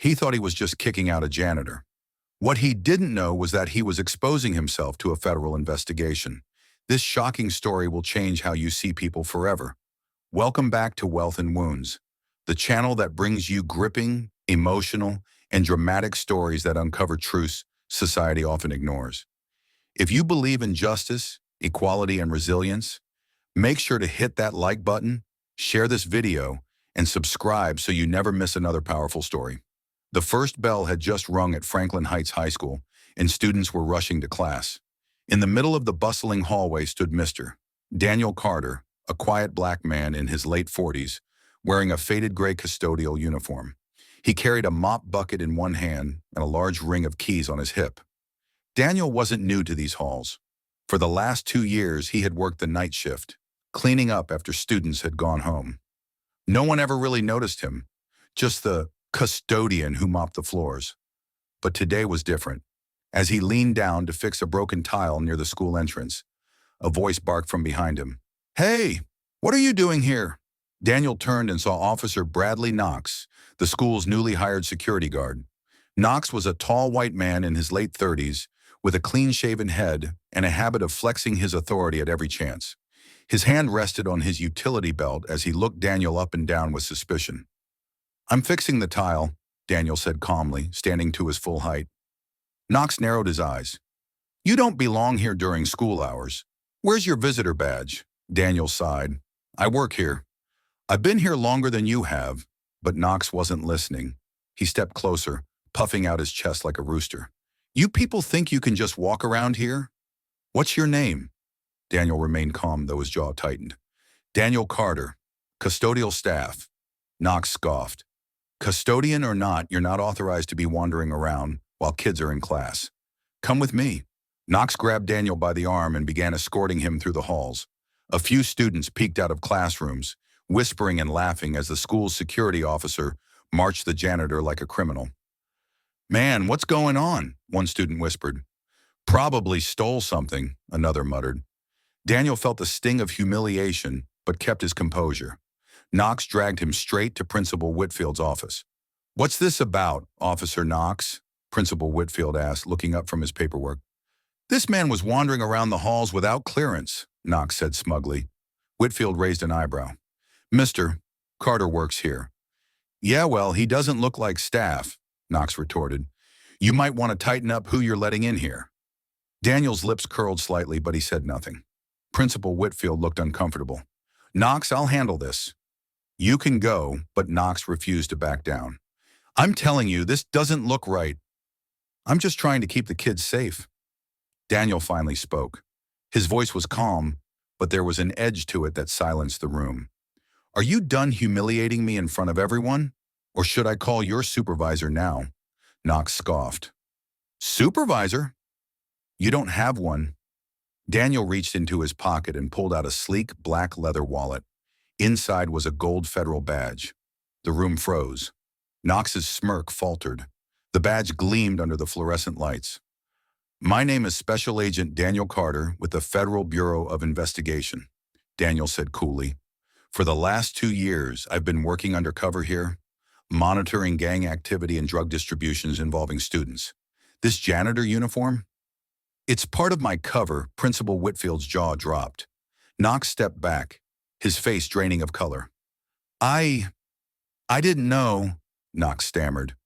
He thought he was just kicking out a janitor. What he didn't know was that he was exposing himself to a federal investigation. This shocking story will change how you see people forever. Welcome back to Wealth and Wounds, the channel that brings you gripping, emotional, and dramatic stories that uncover truths society often ignores. If you believe in justice, equality, and resilience, make sure to hit that like button, share this video, and subscribe so you never miss another powerful story. The first bell had just rung at Franklin Heights High School, and students were rushing to class. In the middle of the bustling hallway stood Mr. Daniel Carter, a quiet black man in his late 40s, wearing a faded gray custodial uniform. He carried a mop bucket in one hand and a large ring of keys on his hip. Daniel wasn't new to these halls. For the last 2 years, he had worked the night shift, cleaning up after students had gone home. No one ever really noticed him, just the custodian who mopped the floors. But today was different. As he leaned down to fix a broken tile near the school entrance, a voice barked from behind him. "Hey, what are you doing here?" Daniel turned and saw Officer Bradley Knox, the school's newly hired security guard. Knox was a tall white man in his late 30s, with a clean-shaven head and a habit of flexing his authority at every chance. His hand rested on his utility belt as he looked Daniel up and down with suspicion. "I'm fixing the tile," Daniel said calmly, standing to his full height. Knox narrowed his eyes. "You don't belong here during school hours. Where's your visitor badge?" Daniel sighed. "I work here. I've been here longer than you have." But Knox wasn't listening. He stepped closer, puffing out his chest like a rooster. "You people think you can just walk around here? What's your name?" Daniel remained calm, though his jaw tightened. "Daniel Carter, custodial staff." Knox scoffed. "Custodian or not, you're not authorized to be wandering around while kids are in class. Come with me." Knox grabbed Daniel by the arm and began escorting him through the halls. A few students peeked out of classrooms, whispering and laughing as the school's security officer marched the janitor like a criminal. "Man, what's going on?" one student whispered. "Probably stole something," another muttered. Daniel felt the sting of humiliation, but kept his composure. Knox dragged him straight to Principal Whitfield's office. "What's this about, Officer Knox?" Principal Whitfield asked, looking up from his paperwork. "This man was wandering around the halls without clearance," Knox said smugly. Whitfield raised an eyebrow. "Mr. Carter works here." "Yeah, well, he doesn't look like staff," Knox retorted. "You might want to tighten up who you're letting in here." Daniel's lips curled slightly, but he said nothing. Principal Whitfield looked uncomfortable. "Knox, I'll handle this." "You can go," but Knox refused to back down. "I'm telling you, this doesn't look right. I'm just trying to keep the kids safe." Daniel finally spoke. His voice was calm, but there was an edge to it that silenced the room. "Are you done humiliating me in front of everyone? Or should I call your supervisor now?" Knox scoffed. "Supervisor? You don't have one." Daniel reached into his pocket and pulled out a sleek black leather wallet. Inside was a gold federal badge. The room froze. Knox's smirk faltered. The badge gleamed under the fluorescent lights. "My name is Special Agent Daniel Carter with the Federal Bureau of Investigation," Daniel said coolly. "For the last 2 years, I've been working undercover here, monitoring gang activity and drug distributions involving students. This janitor uniform? It's part of my cover." Principal Whitfield's jaw dropped. Knox stepped back, his face draining of color. I didn't know," Knox stammered.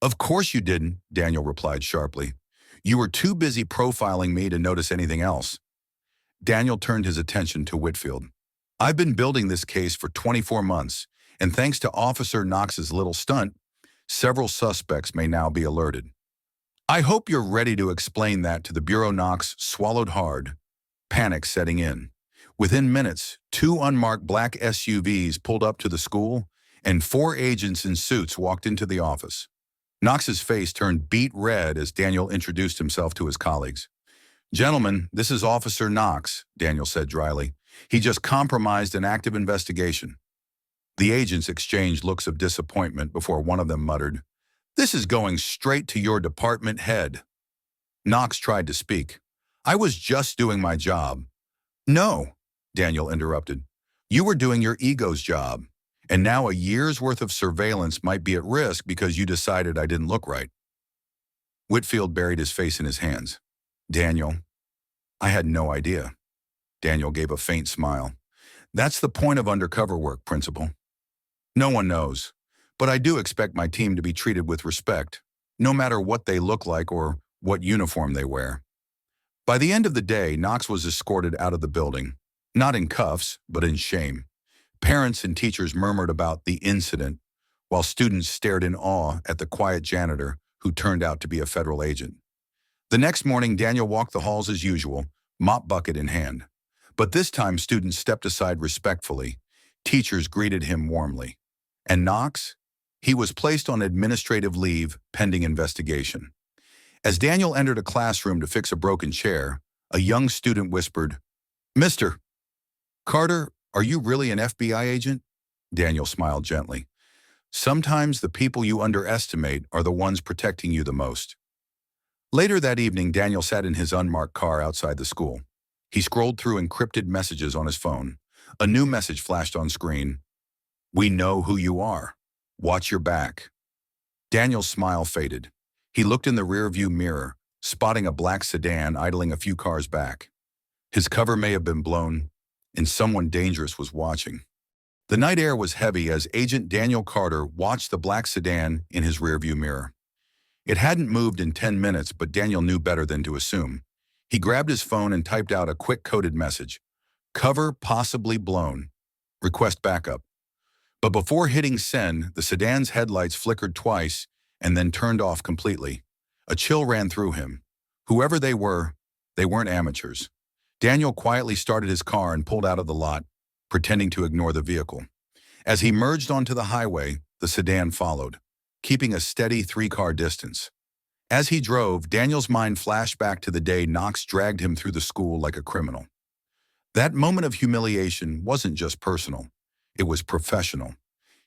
"Of course you didn't," Daniel replied sharply. "You were too busy profiling me to notice anything else." Daniel turned his attention to Whitfield. "I've been building this case for 24 months, and thanks to Officer Knox's little stunt, several suspects may now be alerted. I hope you're ready to explain that to the Bureau." Knox swallowed hard, panic setting in. Within minutes, 2 unmarked black SUVs pulled up to the school, and 4 agents in suits walked into the office. Knox's face turned beet red as Daniel introduced himself to his colleagues. "Gentlemen, this is Officer Knox," Daniel said dryly. "He just compromised an active investigation." The agents exchanged looks of disappointment before one of them muttered, "This is going straight to your department head." Knox tried to speak. "I was just doing my job." "No," Daniel interrupted. "You were doing your ego's job. And now a year's worth of surveillance might be at risk because you decided I didn't look right. Whitfield buried his face in his hands. Daniel, I had no idea. Daniel gave a faint smile. That's the point of undercover work, Principal. No one knows, but I do expect my team to be treated with respect, no matter what they look like or what uniform they wear. By the end of the day, Knox was escorted out of the building, not in cuffs, but in shame. Parents and teachers murmured about the incident, while students stared in awe at the quiet janitor who turned out to be a federal agent. The next morning, Daniel walked the halls as usual, mop bucket in hand. But this time, students stepped aside respectfully. Teachers greeted him warmly. And Knox? He was placed on administrative leave pending investigation. As Daniel entered a classroom to fix a broken chair, a young student whispered, "Mr. Carter, are you really an FBI agent?" Daniel smiled gently. "Sometimes the people you underestimate are the ones protecting you the most." Later that evening, Daniel sat in his unmarked car outside the school. He scrolled through encrypted messages on his phone. A new message flashed on screen. "We know who you are. Watch your back." Daniel's smile faded. He looked in the rearview mirror, spotting a black sedan idling a few cars back. His cover may have been blown, and someone dangerous was watching. The night air was heavy as Agent Daniel Carter watched the black sedan in his rearview mirror. It hadn't moved in 10 minutes, but Daniel knew better than to assume. He grabbed his phone and typed out a quick coded message. "Cover possibly blown. Request backup." But before hitting send, the sedan's headlights flickered twice and then turned off completely. A chill ran through him. Whoever they were, they weren't amateurs. Daniel quietly started his car and pulled out of the lot, pretending to ignore the vehicle. As he merged onto the highway, the sedan followed, keeping a steady 3-car distance. As he drove, Daniel's mind flashed back to the day Knox dragged him through the school like a criminal. That moment of humiliation wasn't just personal. It was professional.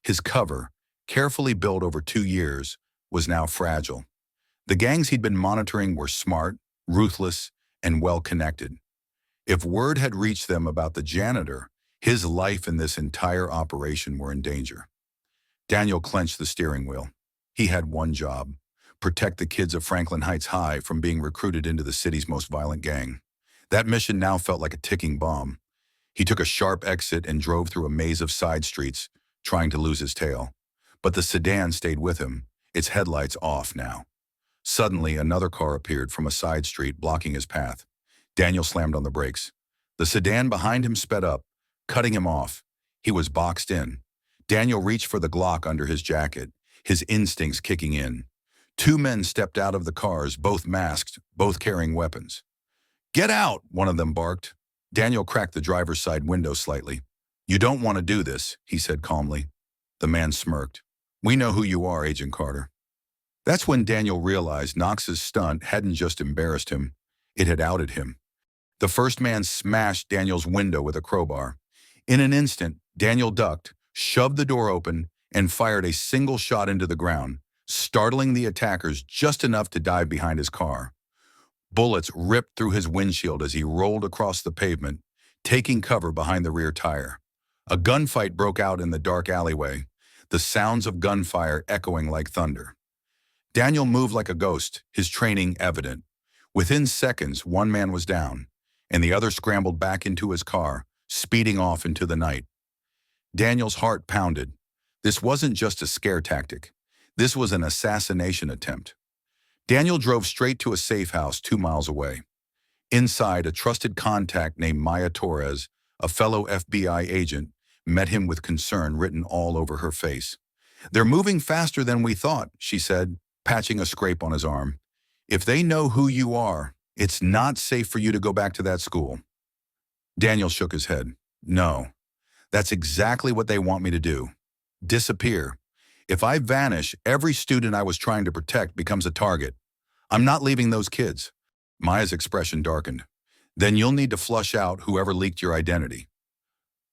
His cover, carefully built over 2 years, was now fragile. The gangs he'd been monitoring were smart, ruthless, and well-connected. If word had reached them about the janitor, his life and this entire operation were in danger. Daniel clenched the steering wheel. He had one job: protect the kids of Franklin Heights High from being recruited into the city's most violent gang. That mission now felt like a ticking bomb. He took a sharp exit and drove through a maze of side streets, trying to lose his tail. But the sedan stayed with him, its headlights off now. Suddenly, another car appeared from a side street, blocking his path. Daniel slammed on the brakes. The sedan behind him sped up, cutting him off. He was boxed in. Daniel reached for the Glock under his jacket, his instincts kicking in. 2 men stepped out of the cars, both masked, both carrying weapons. "Get out!" one of them barked. Daniel cracked the driver's side window slightly. "You don't want to do this," he said calmly. The man smirked. "We know who you are, Agent Carter." That's when Daniel realized Knox's stunt hadn't just embarrassed him, it had outed him. The first man smashed Daniel's window with a crowbar. In an instant, Daniel ducked, shoved the door open, and fired a single shot into the ground, startling the attackers just enough to dive behind his car. Bullets ripped through his windshield as he rolled across the pavement, taking cover behind the rear tire. A gunfight broke out in the dark alleyway, the sounds of gunfire echoing like thunder. Daniel moved like a ghost, his training evident. Within seconds, one man was down, and the other scrambled back into his car, speeding off into the night. Daniel's heart pounded. This wasn't just a scare tactic. This was an assassination attempt. Daniel drove straight to a safe house 2 miles away. Inside, a trusted contact named Maya Torres, a fellow FBI agent, met him with concern written all over her face. "They're moving faster than we thought," she said, patching a scrape on his arm. "If they know who you are, it's not safe for you to go back to that school." Daniel shook his head. "No, that's exactly what they want me to do. Disappear. If I vanish, every student I was trying to protect becomes a target. I'm not leaving those kids." Maya's expression darkened. "Then you'll need to flush out whoever leaked your identity.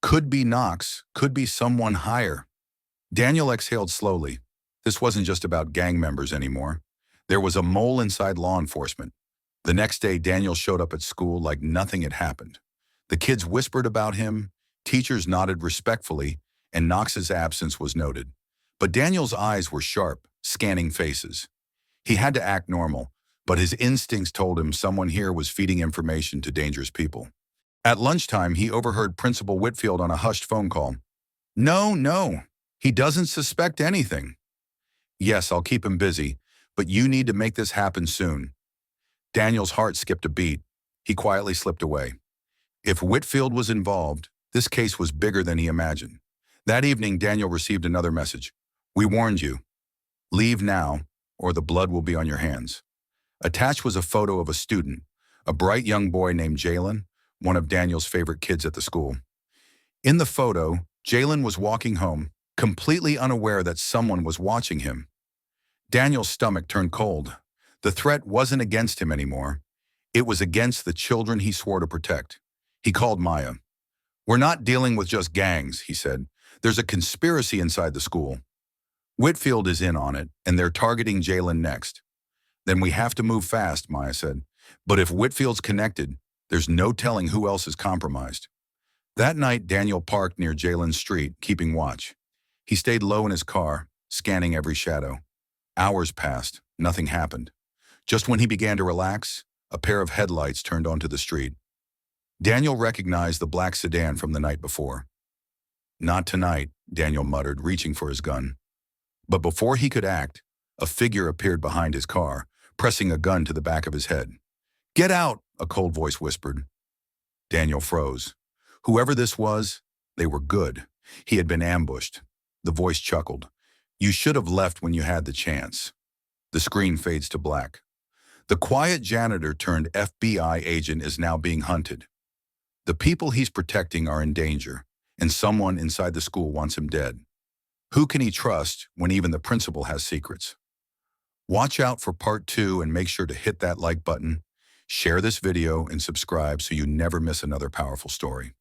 Could be Knox, could be someone higher." Daniel exhaled slowly. This wasn't just about gang members anymore. There was a mole inside law enforcement. The next day, Daniel showed up at school like nothing had happened. The kids whispered about him, teachers nodded respectfully, and Knox's absence was noted. But Daniel's eyes were sharp, scanning faces. He had to act normal, but his instincts told him someone here was feeding information to dangerous people. At lunchtime, he overheard Principal Whitfield on a hushed phone call. "No, no, he doesn't suspect anything." "Yes, I'll keep him busy, but you need to make this happen soon." Daniel's heart skipped a beat. He quietly slipped away. If Whitfield was involved, this case was bigger than he imagined. That evening, Daniel received another message. "We warned you. Leave now, or the blood will be on your hands." Attached was a photo of a student, a bright young boy named Jalen, one of Daniel's favorite kids at the school. In the photo, Jalen was walking home, completely unaware that someone was watching him. Daniel's stomach turned cold. The threat wasn't against him anymore. It was against the children he swore to protect. He called Maya. "We're not dealing with just gangs," he said. "There's a conspiracy inside the school. Whitfield is in on it, and they're targeting Jalen next." "Then we have to move fast," Maya said. "But if Whitfield's connected, there's no telling who else is compromised." That night, Daniel parked near Jalen's street, keeping watch. He stayed low in his car, scanning every shadow. Hours passed. Nothing happened. Just when he began to relax, a pair of headlights turned onto the street. Daniel recognized the black sedan from the night before. "Not tonight," Daniel muttered, reaching for his gun. But before he could act, a figure appeared behind his car, pressing a gun to the back of his head. "Get out!" a cold voice whispered. Daniel froze. Whoever this was, they were good. He had been ambushed. The voice chuckled. "You should have left when you had the chance." The screen fades to black. The quiet janitor turned FBI agent is now being hunted. The people he's protecting are in danger, and someone inside the school wants him dead. Who can he trust when even the principal has secrets? Watch out for part 2 and make sure to hit that like button, share this video, and subscribe so you never miss another powerful story.